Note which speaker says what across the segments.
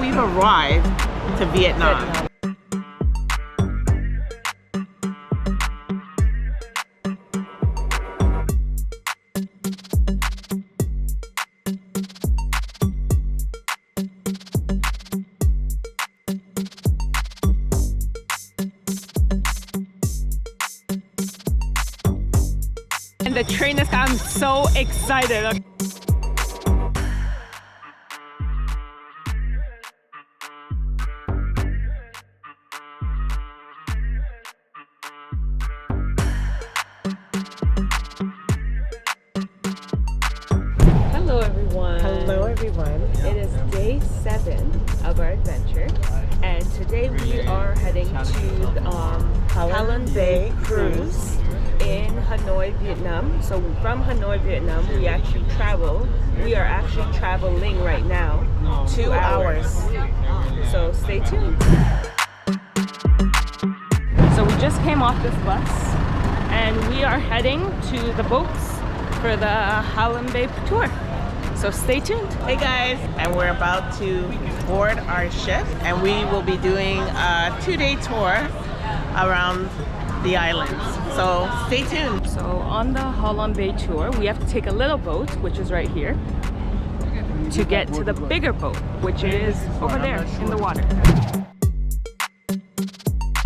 Speaker 1: we've arrived to Vietnam.
Speaker 2: And the train is, I'm so excited. Hello everyone.
Speaker 1: Hello everyone.
Speaker 2: It is day 7 of our adventure, and today we are heading to the Halong Bay cruise in Hanoi, Vietnam. So from Hanoi, Vietnam, we are actually traveling right now 2 hours. So stay tuned. So we just came off this bus and we are heading to the boats for the Halong Bay tour. So stay tuned.
Speaker 1: Hey guys, and we're about to board our ship and we will be doing a 2-day tour around the islands. So stay tuned.
Speaker 2: So on the Halong Bay tour, we have to take a little boat, which is right here, to get to the bigger boat, which is over there in the water.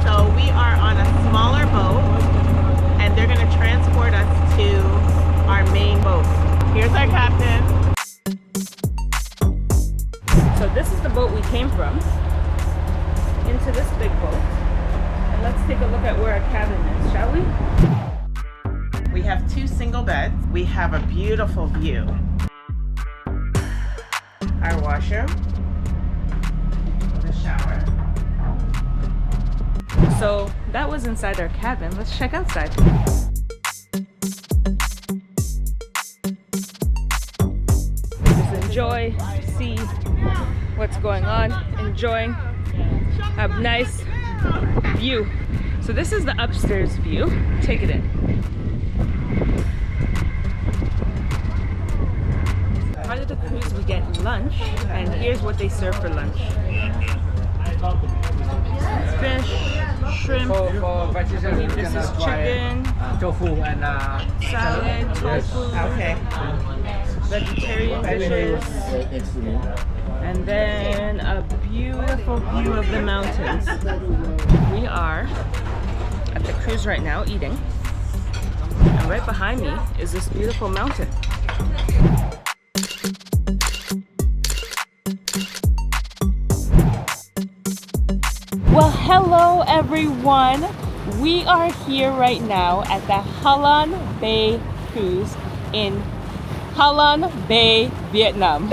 Speaker 1: So we are on a smaller boat and they're gonna transport us to our main boat. Here's our captain.
Speaker 2: So this is the boat we came from, into this big boat. And let's take a look at where our cabin is, shall we?
Speaker 1: We have 2 single beds. We have a beautiful view. Our washroom, the shower.
Speaker 2: So that was inside our cabin. Let's check outside. Just enjoy, see what's going on, enjoying a nice view. So this is the upstairs view. Take it in. Part of the cruise we get lunch, and here's what they serve for lunch. Fish, shrimp, I believe this is chicken,
Speaker 3: tofu and
Speaker 2: salad, tofu,
Speaker 1: Okay.
Speaker 2: vegetarian dishes, and then a beautiful view of the mountains. We are at the cruise right now eating, and right behind me is this beautiful mountain. Well, hello everyone. We are here right now at the Halong Bay cruise in Halong Bay, Vietnam.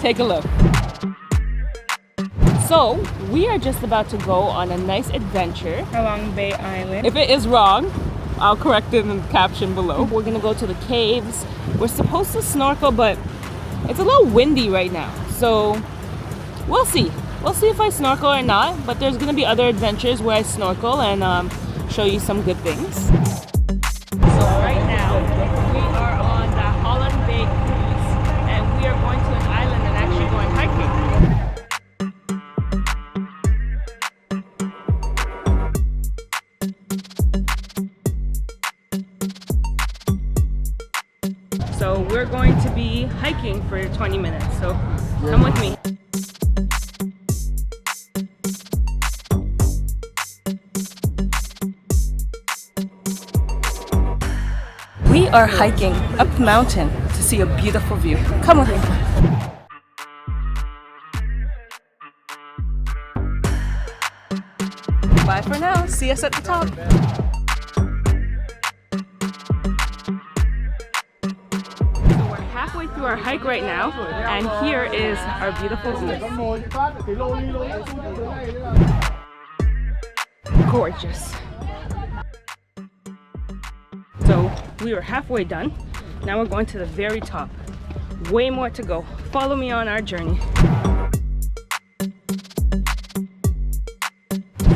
Speaker 2: Take a look. So we are just about to go on a nice adventure.
Speaker 4: Halong Bay Island.
Speaker 2: If it is wrong, I'll correct it in the caption below. We're gonna go to the caves. We're supposed to snorkel, but it's a little windy right now. So we'll see. We'll see if I snorkel or not, but there's gonna be other adventures where I snorkel and show you some good things. So right now, we are on the Halong Bay cruise, and we are going to an island and actually going hiking. So we're going to be hiking for 20 minutes, so come with me. We are hiking up the mountain to see a beautiful view. Come with me. Bye for now. See us at the top. So we're halfway through our hike right now, and here is our beautiful view. Gorgeous. So we were halfway done. Now we're going to the very top. Way more to go. Follow me on our journey.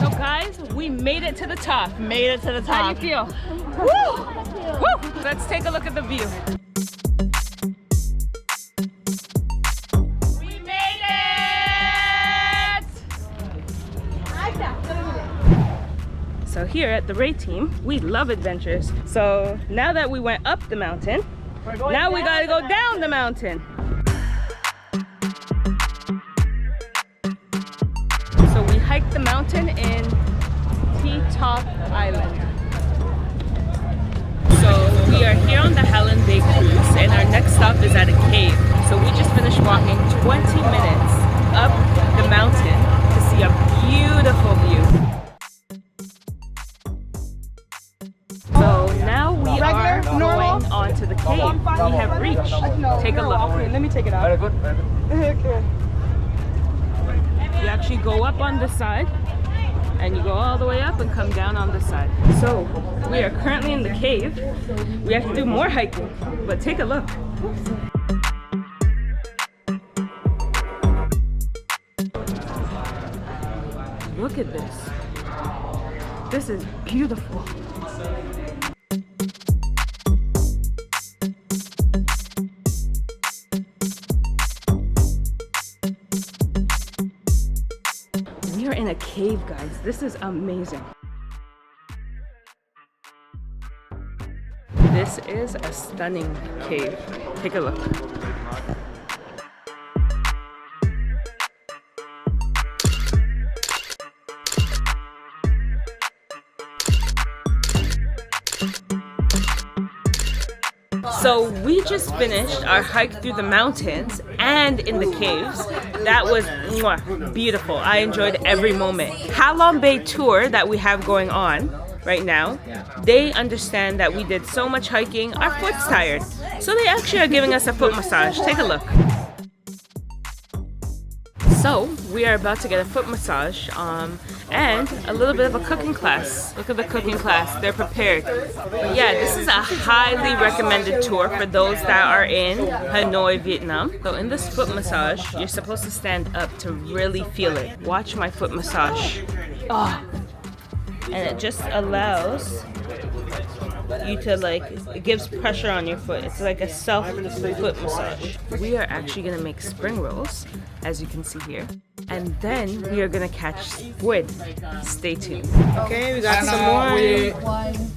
Speaker 2: So guys, we made it to the top.
Speaker 1: Made it to the top.
Speaker 2: How do you feel? Woo! Woo! Let's take a look at the view. We made it! here at the Ray team, we love adventures. So now that we went up the mountain, now we gotta go down the mountain. So we hiked the mountain in T-Top Island. So we are here on the Halong Bay cruise, and our next stop is at a cave. So we just finished walking 20 minutes up the mountain to see a beautiful view. So now we are going on to the cave we have reached. Take a look.
Speaker 3: Let me take it out. Very good. Okay.
Speaker 2: You actually go up on this side, and you go all the way up and come down on this side. So we are currently in the cave. We have to do more hiking, but take a look. Look at this. This is beautiful. We are in a cave, guys. This is amazing. This is a stunning cave. Take a look. So we just finished our hike through the mountains and in the caves. That was beautiful. I enjoyed every moment. Halong Bay tour that we have going on right now, they understand that we did so much hiking, our foot's tired. So they actually are giving us a foot massage. Take a look. So we are about to get a foot massage and a little bit of a cooking class. Look at the cooking class, they're prepared. But yeah, this is a highly recommended tour for those that are in Hanoi, Vietnam. So in this foot massage, you're supposed to stand up to really feel it. Watch my foot massage. Oh. And it just allows you to it gives pressure on your foot. It's like a self foot massage. We are actually gonna make spring rolls, as you can see here. And then we are gonna catch squid. Stay tuned. Okay, we got some more.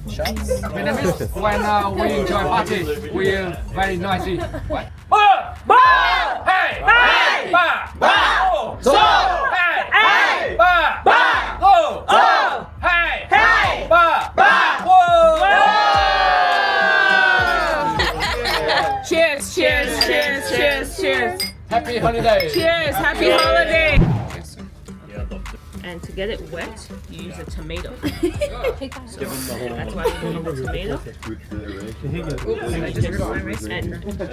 Speaker 3: Vietnamese, when we enjoy party, we very noisy.
Speaker 4: Ba! Ba! Hey! Hey! Ba! Ba! So! Hey! Hey! Ba! Ba! Go! So! Hey! Hey! Ba! Ba! Whoa!
Speaker 2: Cheers, cheers, cheers, cheers, cheers.
Speaker 3: Happy holiday.
Speaker 2: Cheers, happy holiday. And to get it wet, you use a tomato. So that's why we're doing the tomato.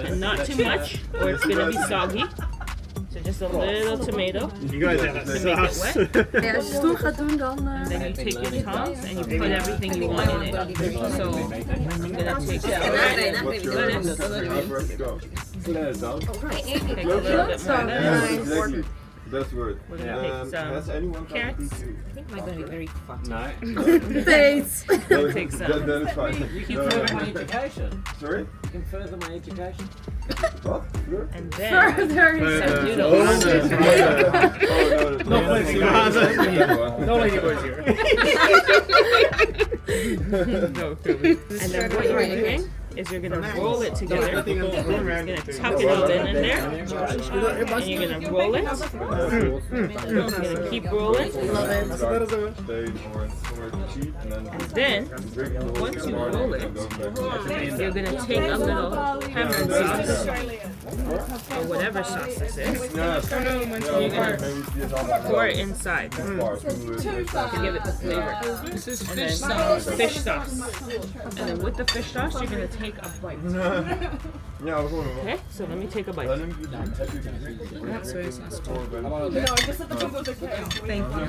Speaker 2: And not too much, or it's gonna be soggy. So just a little tomato. You guys have to make it wet. And then you take your tongs and you put everything you want in it. So I'm gonna take lettuce. Take a little bit more lettuce.
Speaker 5: That's word.
Speaker 2: We're gonna take some carrots.
Speaker 4: Am I going to be very fucked?
Speaker 5: No.
Speaker 2: Thanks. Take some.
Speaker 5: That is fine.
Speaker 4: Further my education.
Speaker 5: Sorry?
Speaker 4: You can further my education.
Speaker 5: What? Sure.
Speaker 2: And then some noodles.
Speaker 5: No place here.
Speaker 4: No lady boys here.
Speaker 2: And then what you're doing is you're gonna roll it together. You're gonna tuck it all in there, and you're gonna roll it. You're gonna keep rolling. And then, once you roll it, you're gonna take a little hammer sauce, or whatever sauce this is, and you're gonna pour it inside to give it the flavor. This is fish sauce. Fish sauce. And then with the fish sauce, you're gonna take a bite. Okay, so let me take a bite. That's soy sauce too. Thank you.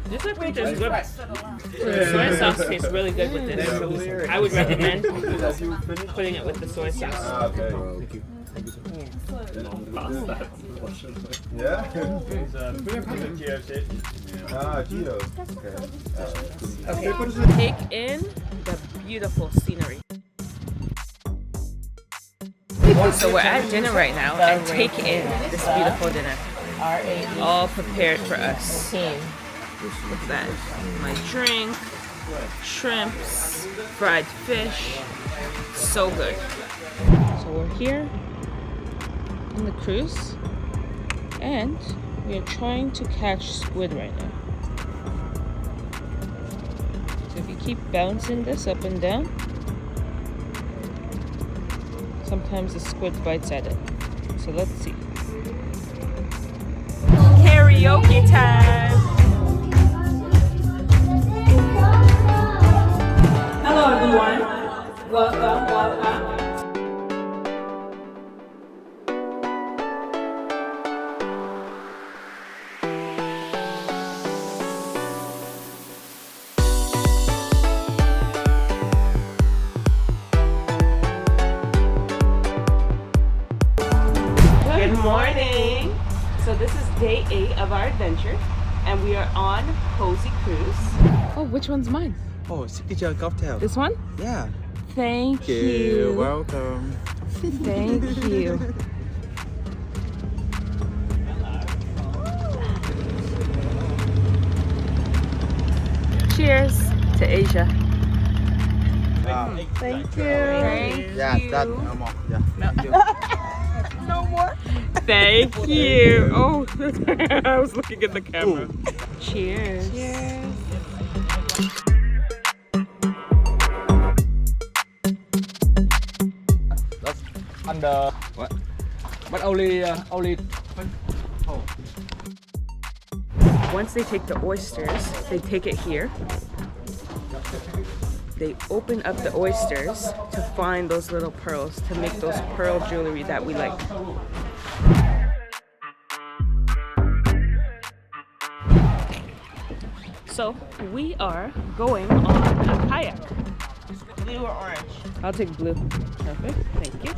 Speaker 2: This I think is good. The soy sauce tastes really good with this. I would recommend putting it with the soy sauce.
Speaker 5: Yeah?
Speaker 2: Okay, take in the beautiful scenery. So we're at dinner right now, and take in this beautiful dinner. All prepared for us. What's that? My drink, shrimps, fried fish. So good. So we're here on the cruise and we are trying to catch squid right now. So if you keep bouncing this up and down, sometimes the squid bites at it. So let's see. Karaoke time! Hello everyone! Welcome. Good morning! So this is day 8 of our adventure and we are on Cozy Cruise. Oh, which one's mine?
Speaker 6: Oh, signature cocktail.
Speaker 2: This one?
Speaker 6: Yeah.
Speaker 2: Thank
Speaker 6: You're
Speaker 2: you.
Speaker 6: welcome.
Speaker 2: Thank you. Cheers to Asia. Thank you. Thank
Speaker 6: Yeah,
Speaker 2: you.
Speaker 6: that. No more. Yeah.
Speaker 2: No more. Thank you. Oh, I was looking at the camera. Cheers. Cheers.
Speaker 3: That's under what? But only
Speaker 2: Once they take the oysters, they take it here. They open up the oysters to find those little pearls, to make those pearl jewelry that we like. So we are going on a kayak.
Speaker 1: Blue or orange?
Speaker 2: I'll take blue. Perfect, thank you.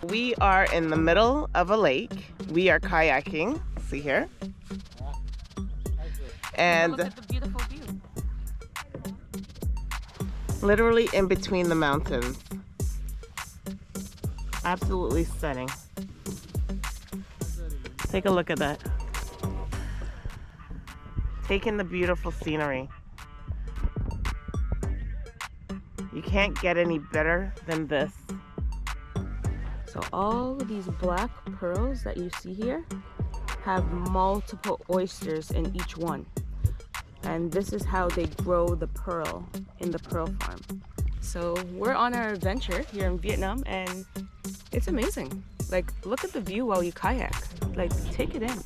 Speaker 1: We are in the middle of a lake. We are kayaking. See here. And
Speaker 2: Look at the beautiful view.
Speaker 1: literally in between the mountains. Absolutely stunning. Take a look at that. Taking the beautiful scenery. You can't get any better than this.
Speaker 2: So all of these black pearls that you see here have multiple oysters in each one. And this is how they grow the pearl in the pearl farm. So we're on our adventure here in Vietnam and it's amazing. Like, look at the view while you kayak. Like, take it in.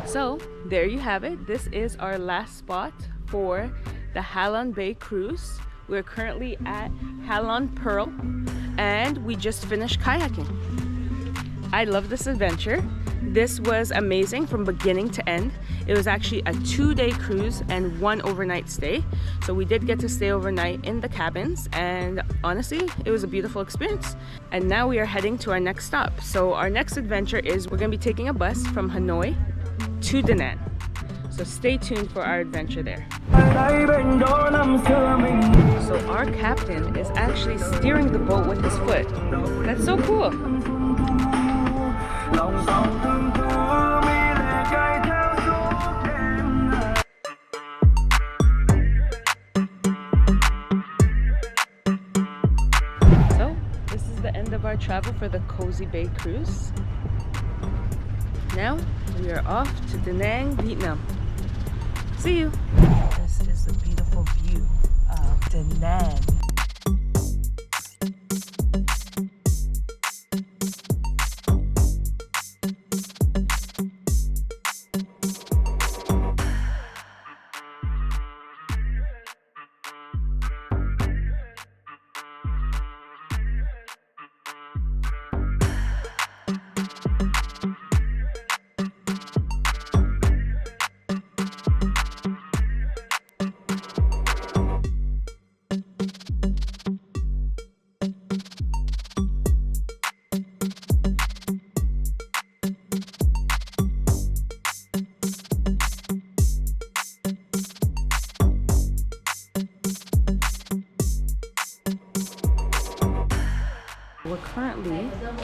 Speaker 2: So there you have it. This is our last spot for the Halong Bay cruise. We're currently at Halong Pearl and we just finished kayaking. I love this adventure. This was amazing from beginning to end. It was actually a 2-day cruise and 1 overnight stay. So we did get to stay overnight in the cabins and honestly, it was a beautiful experience. And now we are heading to our next stop. So our next adventure is we're gonna be taking a bus from Hanoi to Da Nang. So stay tuned for our adventure there. So our captain is actually steering the boat with his foot. That's so cool. So this is the end of our travel for the Cozy Bay cruise. Now we are off to Da Nang, Vietnam. See you. This is the beautiful view of Da Nang.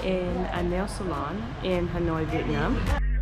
Speaker 2: in a nail salon in Hanoi, Vietnam.